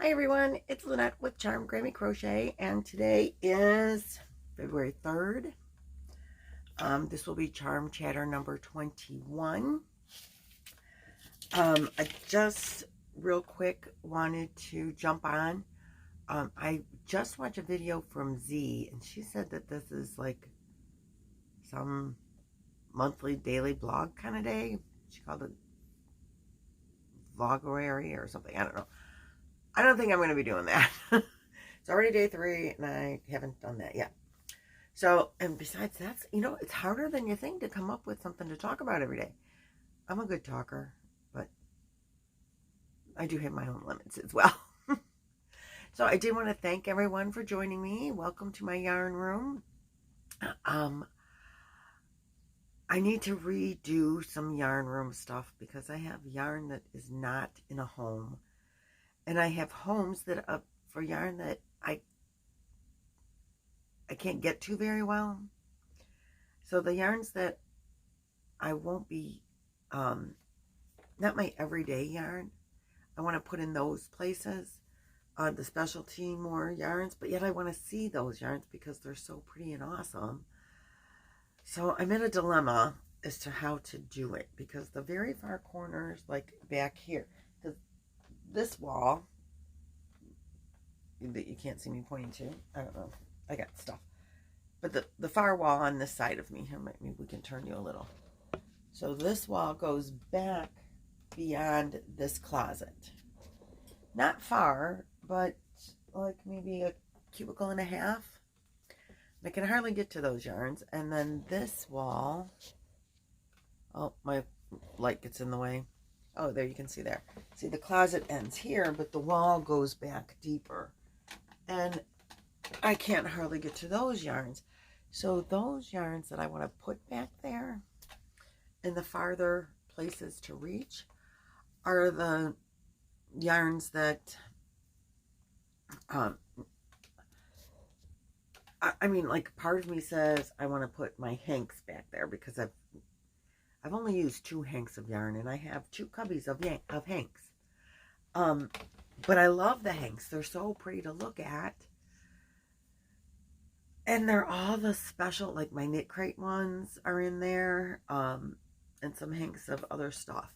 Hi everyone, it's Lynette with Charmed Grammy Crochet, and today is February 3rd. This will be Charm Chatter number 21. I just real quick wanted to jump on. I just watched a video from Z, and she said that this is like some monthly daily blog kind of day. She called it vloggerary or something. I don't know. I don't think I'm going to be doing that. It's already day 3 and I haven't done that yet. So, and besides that's, it's harder than you think to come up with something to talk about every day. I'm a good talker, but I do have my own limits as well. So I did want to thank everyone for joining me. Welcome to my yarn room. I need to redo some yarn room stuff because I have yarn that is not in a home. And I have homes that for yarn that I can't get to very well. So the yarns that I won't be, not my everyday yarn, I want to put in those places, the specialty more yarns, but yet I want to see those yarns because they're so pretty and awesome. So I'm in a dilemma as to how to do it because the very far corners, like back here, because this wall that you can't see me pointing to, I don't know, I got stuff, but the far wall on this side of me here, maybe we can turn you a little. So this wall goes back beyond this closet, not far, but like maybe a cubicle and a half. I can hardly get to those yarns. And then this wall, oh, my light gets in the way. Oh, there you can see there. See, the closet ends here, but the wall goes back deeper. And I can't hardly get to those yarns. So those yarns that I want to put back there in the farther places to reach are the yarns that, I mean, like part of me says I want to put my hanks back there because I've only used 2 hanks of yarn and I have 2 cubbies of hanks. But I love the hanks. They're so pretty to look at. And they're all the special, like my knit crate ones are in there, and some hanks of other stuff.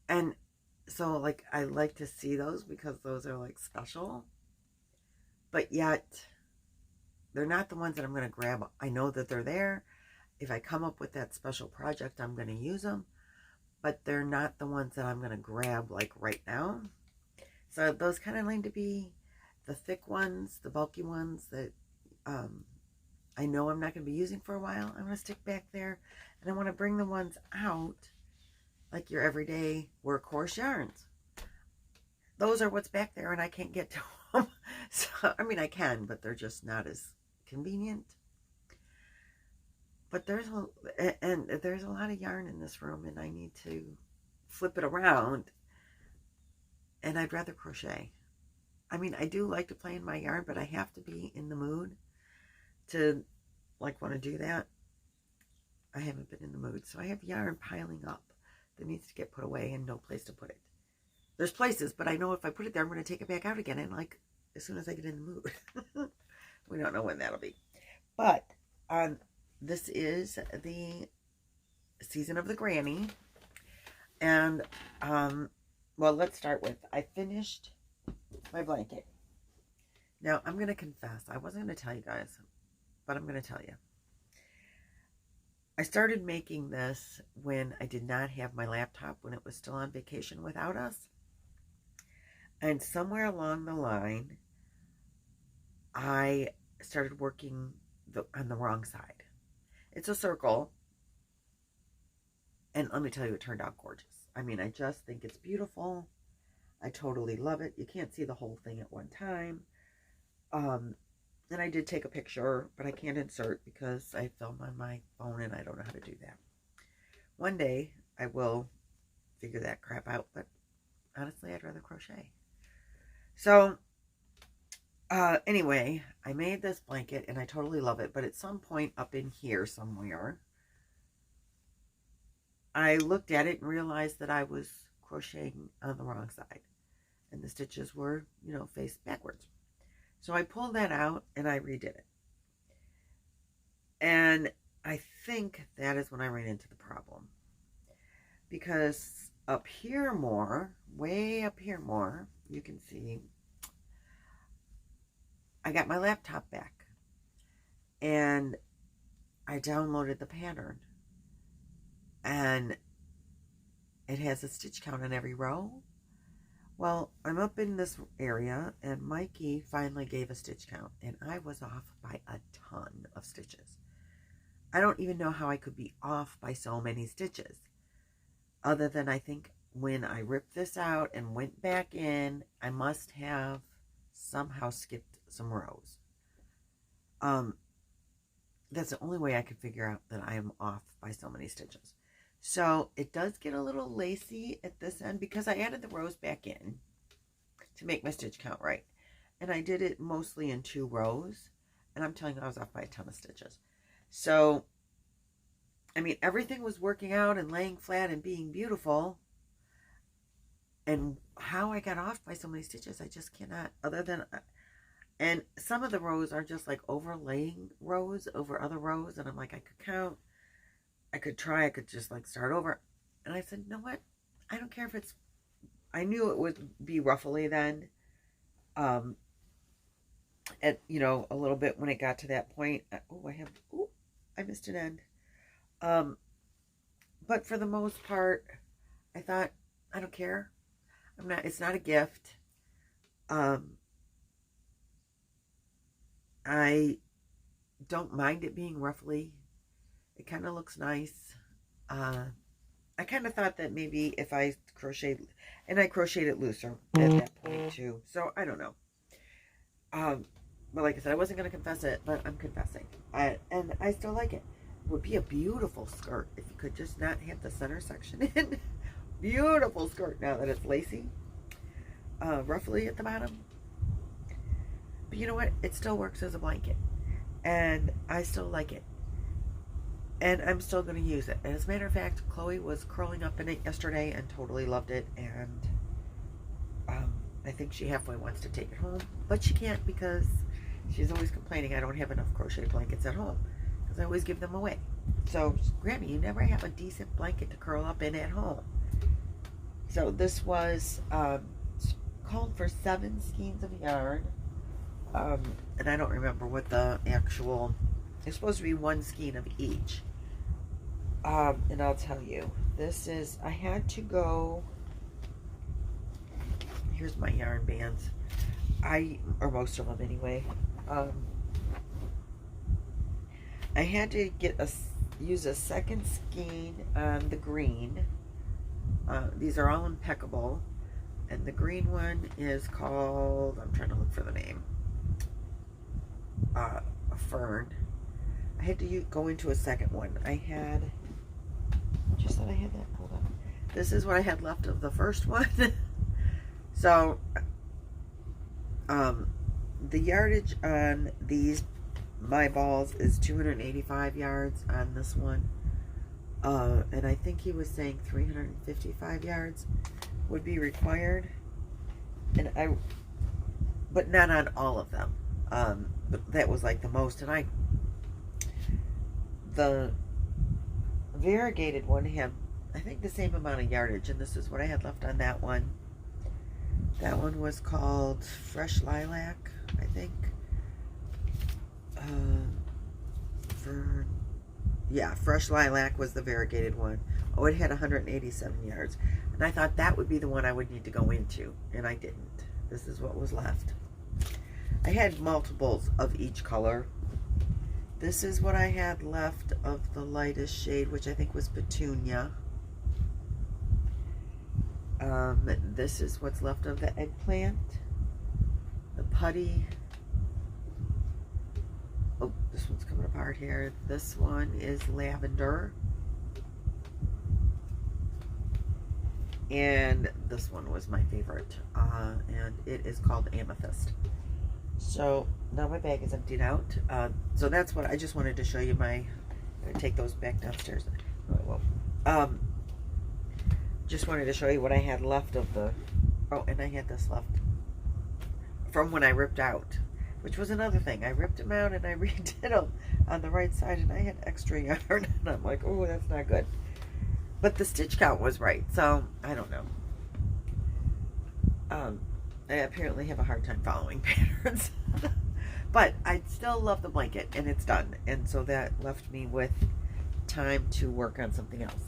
And so like I like to see those because those are like special. But yet they're not the ones that I'm going to grab. I know that they're there. If I come up with that special project, I'm going to use them. But they're not the ones that I'm going to grab like right now. So those kind of need to be the thick ones, the bulky ones that I know I'm not going to be using for a while. I'm going to stick back there. And I want to bring the ones out like your everyday workhorse yarns. Those are what's back there and I can't get to them. So, I mean, I can, but they're just not as convenient. But there's a lot of yarn in this room and I need to flip it around. And I'd rather crochet. I mean, I do like to play in my yarn, but I have to be in the mood to like want to do that. I haven't been in the mood. So I have yarn piling up that needs to get put away and no place to put it. There's places, but I know if I put it there, I'm going to take it back out again. And like, as soon as I get in the mood, we don't know when that'll be. But this is the season of the Grammy. And, well, let's start with, I finished my blanket. Now, I'm going to confess, I wasn't going to tell you guys, but I'm going to tell you. I started making this when I did not have my laptop, when it was still on vacation without us. And somewhere along the line, I started working on the wrong side. It's a circle. And let me tell you, it turned out gorgeous. I mean, I just think it's beautiful. I totally love it. You can't see the whole thing at one time. And I did take a picture, but I can't insert because I film on my phone and I don't know how to do that. One day, I will figure that crap out, but honestly, I'd rather crochet. So, anyway, I made this blanket and I totally love it, but at some point up in here somewhere, I looked at it and realized that I was crocheting on the wrong side. and the stitches were, you know, faced backwards. So I pulled that out and I redid it. And I think that is when I ran into the problem. Because up here more, way up here more, you can see, I got my laptop back. And I downloaded the pattern. And it has a stitch count on every row. Well, I'm up in this area, and Mikey finally gave a stitch count, and I was off by a ton of stitches. I don't even know how I could be off by so many stitches, other than I think when I ripped this out and went back in, I must have somehow skipped some rows. That's the only way I could figure out that I am off by so many stitches. So it does get a little lacy at this end because I added the rows back in to make my stitch count right. And I did it mostly in 2 rows. And I'm telling you, I was off by a ton of stitches. So, I mean, everything was working out and laying flat and being beautiful. And how I got off by so many stitches, I just cannot, other than, and some of the rows are just like overlaying rows over other rows. And I'm like, I could count. I could try, I could just like start over. And I said, you know what? I don't care if it's, I knew it would be ruffly then. At, you know, a little bit when it got to that point. I missed an end. But for the most part, I thought, I don't care. It's not a gift. I don't mind it being ruffly. It kind of looks nice. I kind of thought that maybe if I crocheted, and I crocheted it looser at that point too. So I don't know. But like I said, I wasn't going to confess it, but I'm confessing. And I still like it. It would be a beautiful skirt if you could just not have the center section in. Beautiful skirt now that it's lacy. Ruffly at the bottom. But you know what? It still works as a blanket. And I still like it. And I'm still going to use it. And as a matter of fact, Chloe was curling up in it yesterday and totally loved it. And I think she halfway wants to take it home. But she can't because she's always complaining I don't have enough crochet blankets at home. Because I always give them away. So, Grammy, you never have a decent blanket to curl up in at home. So this was called for 7 skeins of yarn. And I don't remember what the actual... It's supposed to be 1 skein of each. And I'll tell you, this is, I had to go, here's my yarn bands. Or most of them anyway. I had to use a 2nd skein on the green. These are all impeccable. And the green one is called, I'm trying to look for the name. A fern. I had to go into a 2nd one. I had, just thought I had that pulled up. This is what I had left of the first one. So, the yardage on these, my balls, is 285 yards on this one. And I think he was saying 355 yards would be required. And but not on all of them. But that was like the most. And the variegated one had, I think, the same amount of yardage, and this is what I had left on that one. That one was called Fresh Lilac, I think. Yeah, Fresh Lilac was the variegated one. Oh, it had 187 yards. And I thought that would be the one I would need to go into, and I didn't. This is what was left. I had multiples of each color. This is what I had left of the lightest shade, which I think was Petunia. This is what's left of the eggplant. The putty. Oh, this one's coming apart here. This one is lavender. And this one was my favorite. And it is called amethyst. So now my bag is emptied out. So that's what I just wanted to show you. I'm gonna take those back downstairs. No, I won't. Just wanted to show you what I had left of the Oh, and I had this left from when I ripped out, which was another thing. I ripped them out and I redid them on the right side, and I had extra yarn, and I'm like, oh, that's not good. But the stitch count was right, so I don't know. I apparently have a hard time following patterns. But I still love the blanket, and it's done. And so that left me with time to work on something else.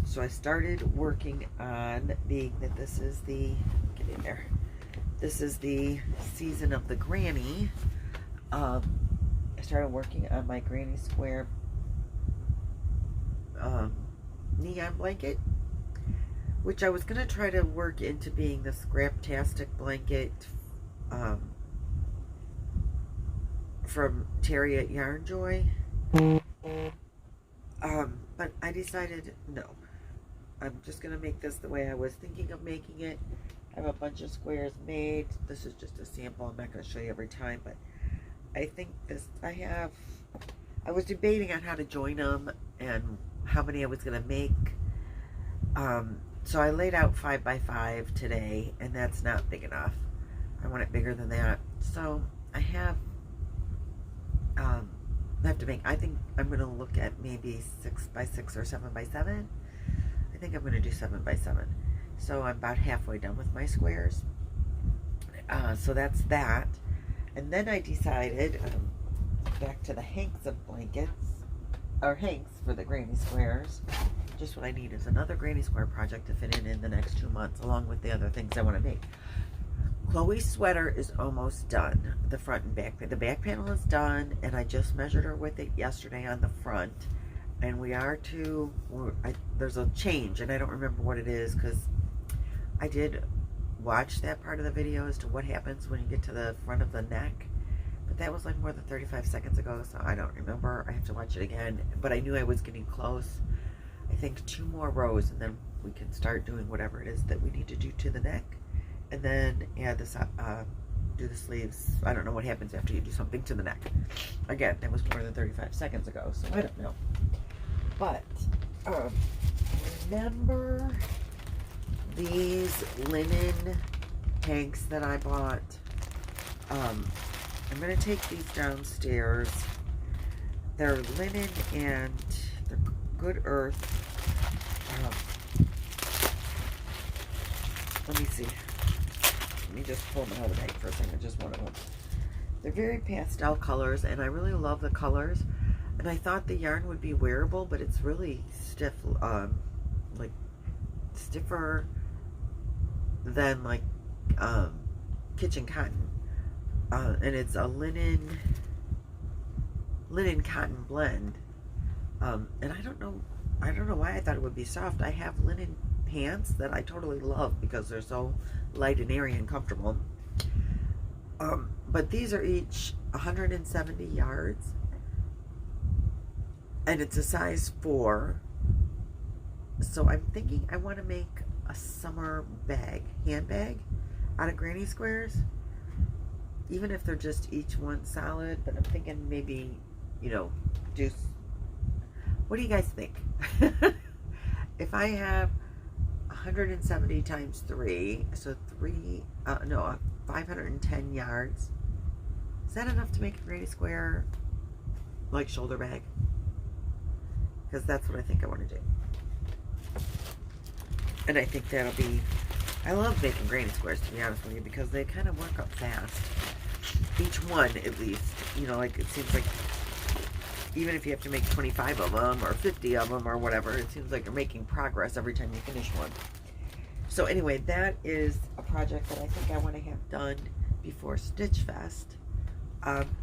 So I started working on, being that this is the, get in there, this is the season of the granny. I started working on my granny square neon blanket, which I was going to try to work into being the Scraptastic blanket from Terry at Yarn Joy. But I decided no. I'm just going to make this the way I was thinking of making it. I have a bunch of squares made. This is just a sample. I'm not going to show you every time, but I think this, I was debating on how to join them and how many I was going to make. So I laid out 5 by 5 today, and that's not big enough. I want it bigger than that. So I have to make, I think I'm going to look at maybe 6 by 6 or 7 by 7. I think I'm going to do 7 by 7. So I'm about halfway done with my squares. So that's that. And then I decided, back to the hanks of blankets, or hanks for the granny squares. Just what I need is another granny square project to fit in the next 2 months, along with the other things I want to make. Chloe's sweater is almost done, the front and back. The back panel is done, and I just measured her with it yesterday on the front. And we are to, there's a change, and I don't remember what it is, because I did watch that part of the video as to what happens when you get to the front of the neck. But that was like more than 35 seconds ago, so I don't remember. I have to watch it again. But I knew I was getting close. I think 2 more rows, and then we can start doing whatever it is that we need to do to the neck. And then add this, do the sleeves. I don't know what happens after you do something to the neck. Again, that was more than 35 seconds ago, so I don't know. But, remember these linen hanks that I bought? I'm going to take these downstairs. They're linen and they're good earth. Let me see. Let me just pull them out of the bag for a second, just one of them. They're very pastel colors, and I really love the colors. And I thought the yarn would be wearable, but it's really stiff, like stiffer than like kitchen cotton. And it's a linen cotton blend. And I don't know why I thought it would be soft. I have linen pants that I totally love because they're so light and airy and comfortable. But these are each 170 yards, and it's a size 4. So I'm thinking I want to make a summer bag, handbag, out of granny squares, even if they're just each one solid. But I'm thinking maybe, you know, what do you guys think? If I have 170 times 3, so 510 yards. Is that enough to make a granny square, like, shoulder bag? Because that's what I think I want to do. And I think that'll be, I love making granny squares, to be honest with you, because they kind of work up fast. Each one, at least. You know, like, it seems like even if you have to make 25 of them or 50 of them or whatever, it seems like you're making progress every time you finish one. So anyway, that is a project that I think I want to have done before Stitch Fest.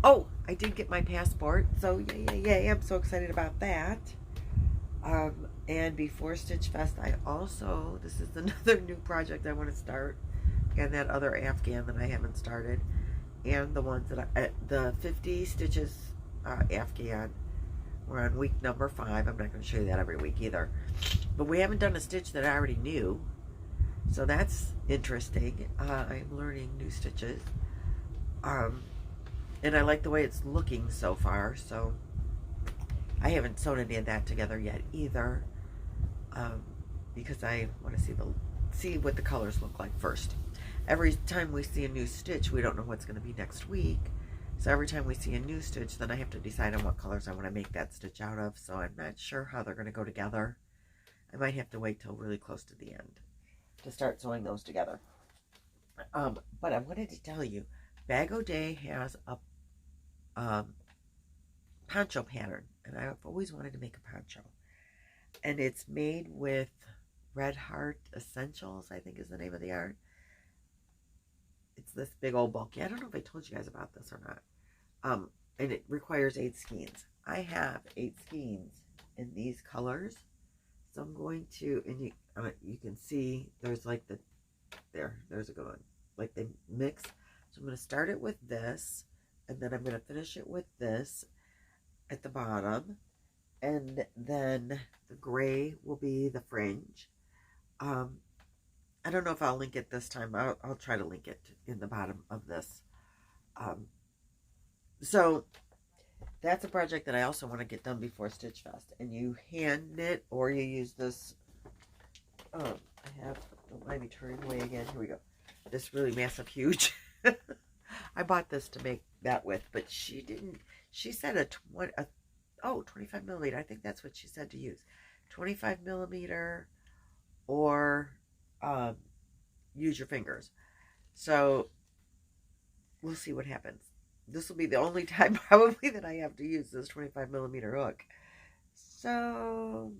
Oh, I did get my passport, so yay, I'm so excited about that. And before Stitch Fest, I also, this is another new project I want to start, and that other Afghan that I haven't started, and the ones that the 50 stitches Afghan. We're on week number 5. I'm not going to show you that every week either. But we haven't done a stitch that I already knew. So that's interesting. I'm learning new stitches. And I like the way it's looking so far. So I haven't sewn any of that together yet either. Because I want to see the see what the colors look like first. Every time we see a new stitch, we don't know what's going to be next week. So every time we see a new stitch, then I have to decide on what colors I want to make that stitch out of. So I'm not sure how they're going to go together. I might have to wait till really close to the end to start sewing those together. But I wanted to tell you, Bag O' Day has a poncho pattern, and I've always wanted to make a poncho. And it's made with Red Heart Essentials, I think is the name of the yarn. It's this big old bulky. I don't know if I told you guys about this or not. And it requires 8 skeins. I have 8 skeins in these colors. So I'm going to, and you can see there's like there's a good one. Like they mix. So I'm going to start it with this, and then I'm going to finish it with this at the bottom. And then the gray will be the fringe. I don't know if I'll link it this time. I'll try to link it in the bottom of this. So that's a project that I also want to get done before Stitch Fest. And you hand knit, or you use this. I have, don't mind me turning away again. Here we go. This really massive, huge. I bought this to make that with, but she didn't. She said 25 millimeter. I think that's what she said to use. 25 millimeter, or use your fingers. So we'll see what happens. This will be the only time probably that I have to use this 25 millimeter hook. So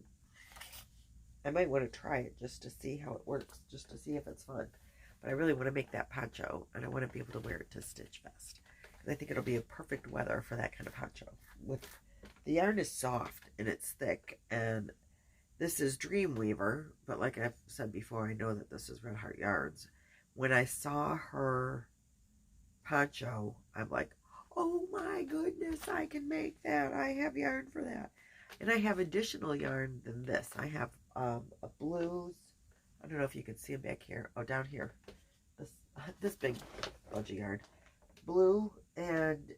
I might want to try it just to see how it works, just to see if it's fun. But I really want to make that poncho, and I want to be able to wear it to Stitch Fest. Because I think it'll be a perfect weather for that kind of poncho. The yarn is soft and it's thick, and this is Dreamweaver, but like I've said before, I know that this is Red Heart Yarns. When I saw her poncho, I'm like, oh my goodness, I can make that. I have yarn for that. And I have additional yarn than this. I have a blues. I don't know if you can see them back here. Oh, down here. This big bunch of yarn. Blue and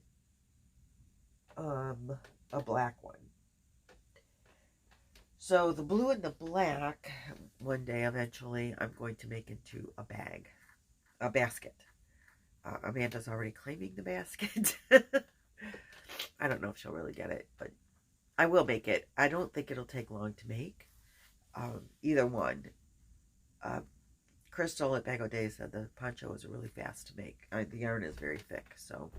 a black one. So the blue and the black, one day eventually, I'm going to make into a basket. Amanda's already claiming the basket. I don't know if she'll really get it, but I will make it. I don't think it'll take long to make. Either one. Crystal at Bag O' Day said the poncho is really fast to make. The yarn is very thick, so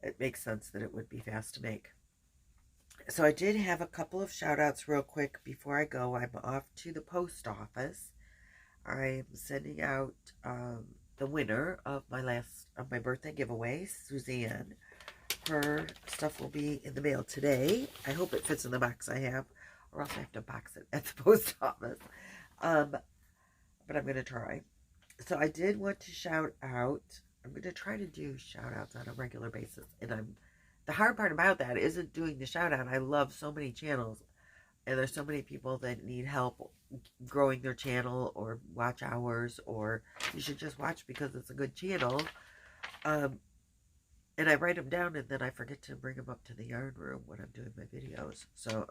it makes sense that it would be fast to make. So I did have a couple of shout outs real quick before I go. I'm off to the post office. I'm sending out the winner of my birthday giveaway, Suzanne. Her stuff will be in the mail today. I hope it fits in the box I have, or else I have to box it at the post office. But I'm going to try. So I did want to shout out. I'm going to try to do shout outs on a regular basis. And the hard part about that isn't doing the shout out. I love so many channels. And there's so many people that need help growing their channel, or watch hours, or you should just watch because it's a good channel. And I write them down, and then I forget to bring them up to the yarn room when I'm doing my videos. So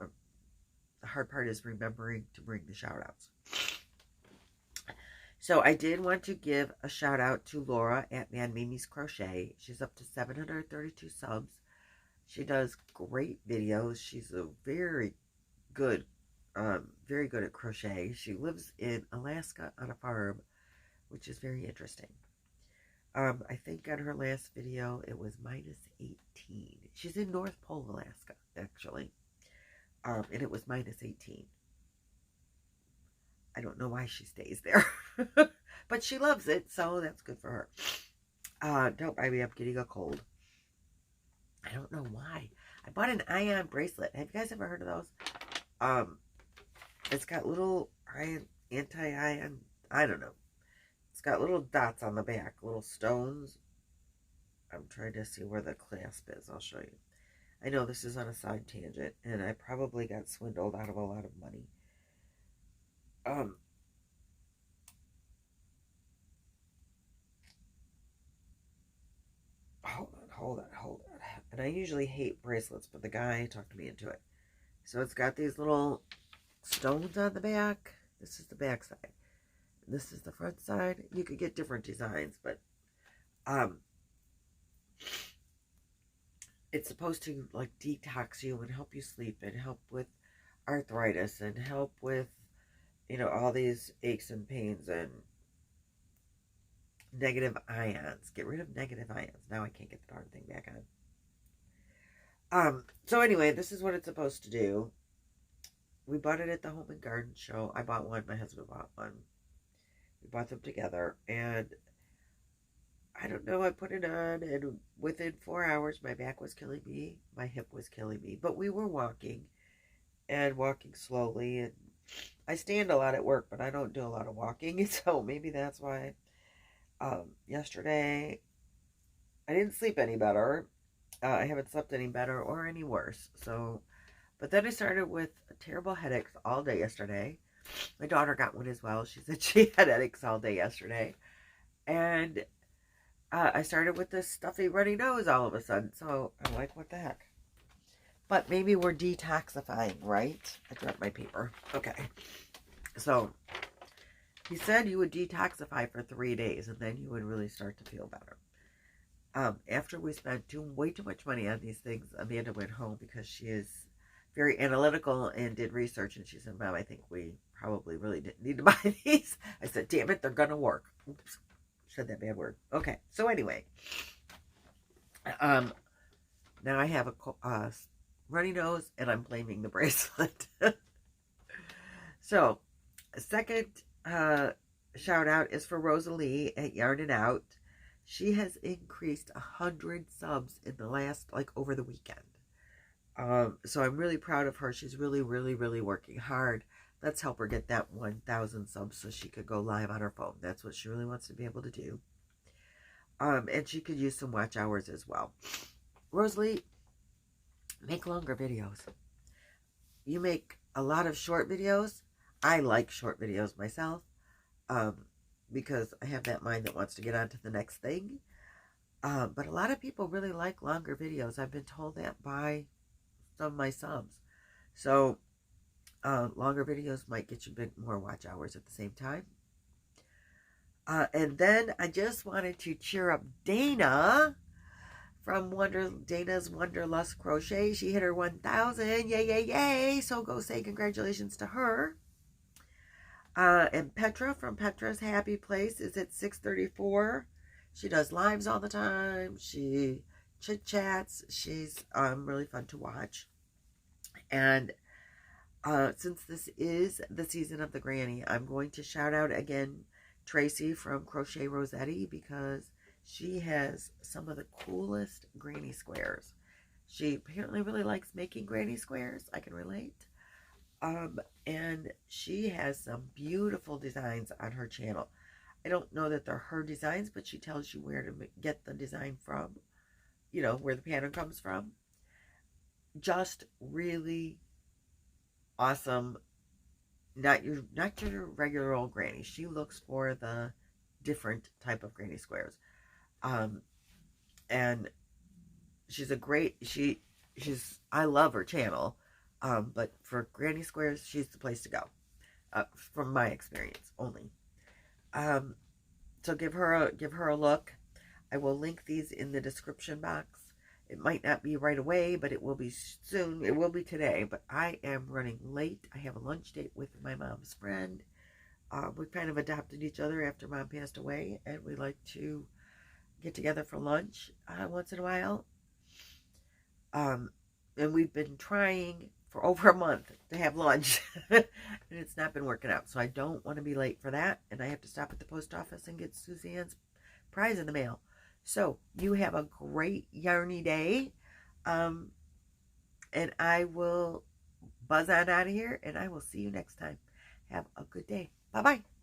the hard part is remembering to bring the shout outs. So I did want to give a shout out to Laura at Man Mimi's Crochet. She's up to 732 subs. She does great videos. She's a very good at crochet. She lives in Alaska on a farm, which is very interesting. I think on her last video it was -18. She's in North Pole, Alaska, actually. And it was -18. I don't know why she stays there. But she loves it, so that's good for her. Don't buy me up getting a cold. I don't know why. I bought an ion bracelet. Have you guys ever heard of those? It's got little anti-ion, I don't know. It's got little dots on the back, little stones. I'm trying to see where the clasp is. I'll show you. I know this is on a side tangent, and I probably got swindled out of a lot of money. Hold on. And I usually hate bracelets, but the guy talked me into it. So it's got these little stones on the back. This is the back side. this is the front side. You could get different designs, but it's supposed to like detox you and help you sleep and help with arthritis and help with, you know, all these aches and pains and negative ions. Get rid of negative ions. Now I can't get the darn thing back on. So anyway, this is what it's supposed to do. We bought it at the Home and Garden Show. I bought one. My husband bought one. We bought them together. And I don't know. I put it on. And within 4 hours, my back was killing me. My hip was killing me. But we were walking. And walking slowly. And I stand a lot at work. But I don't do a lot of walking. So maybe that's why. Yesterday, I didn't sleep any better. I haven't slept any better or any worse. So, but then I started with terrible headaches all day yesterday. My daughter got one as well. She said she had headaches all day yesterday. And I started with this stuffy runny nose all of a sudden. So I'm like, what the heck? But maybe we're detoxifying, right? I dropped my paper. Okay. So he said you would detoxify for 3 days and then you would really start to feel better. After we spent way too much money on these things, Amanda went home because she is very analytical and did research. And she said, Mom, I think we probably really didn't need to buy these. I said, damn it, they're going to work. Oops, said that bad word. Okay, so anyway. Now I have a runny nose and I'm blaming the bracelet. So, second shout out is for Rosalie at Yarn It Out. She has increased 100 subs in the last, like, over the weekend. So I'm really proud of her. She's really, really, really working hard. Let's help her get that 1,000 subs so she could go live on her phone. That's what she really wants to be able to do. And she could use some watch hours as well. Rosalie, make longer videos. You make a lot of short videos. I like short videos myself. Because I have that mind that wants to get on to the next thing. But a lot of people really like longer videos. I've been told that by some of my subs. So, longer videos might get you more watch hours at the same time. And then I just wanted to cheer up Dana from Dana's Wanderlust Crochet. She hit her 1,000. Yay, yay, yay. So go say congratulations to her. And Petra from Petra's Happy Place is at 634. She does lives all the time. She chit-chats. She's really fun to watch. And since this is the season of the granny, I'm going to shout out again Tracy from Crochet Rosetti because she has some of the coolest granny squares. She apparently really likes making granny squares. I can relate. And she has some beautiful designs on her channel. I don't know that they're her designs, but she tells you where to get the design from, you know, where the pattern comes from. Just really awesome. Not your regular old granny. She looks for the different type of granny squares. And she's a great, I love her channel. But for granny squares, she's the place to go, from my experience only. So give her a look. I will link these in the description box. It might not be right away, but it will be soon. It will be today, but I am running late. I have a lunch date with my mom's friend. We kind of adopted each other after Mom passed away, and we like to get together for lunch once in a while. And we've been trying for over a month to have lunch, and it's not been working out. So I don't want to be late for that, and I have to stop at the post office and get Suzanne's prize in the mail. So you have a great yarny day, and I will buzz on out of here, and I will see you next time. Have a good day. Bye-bye.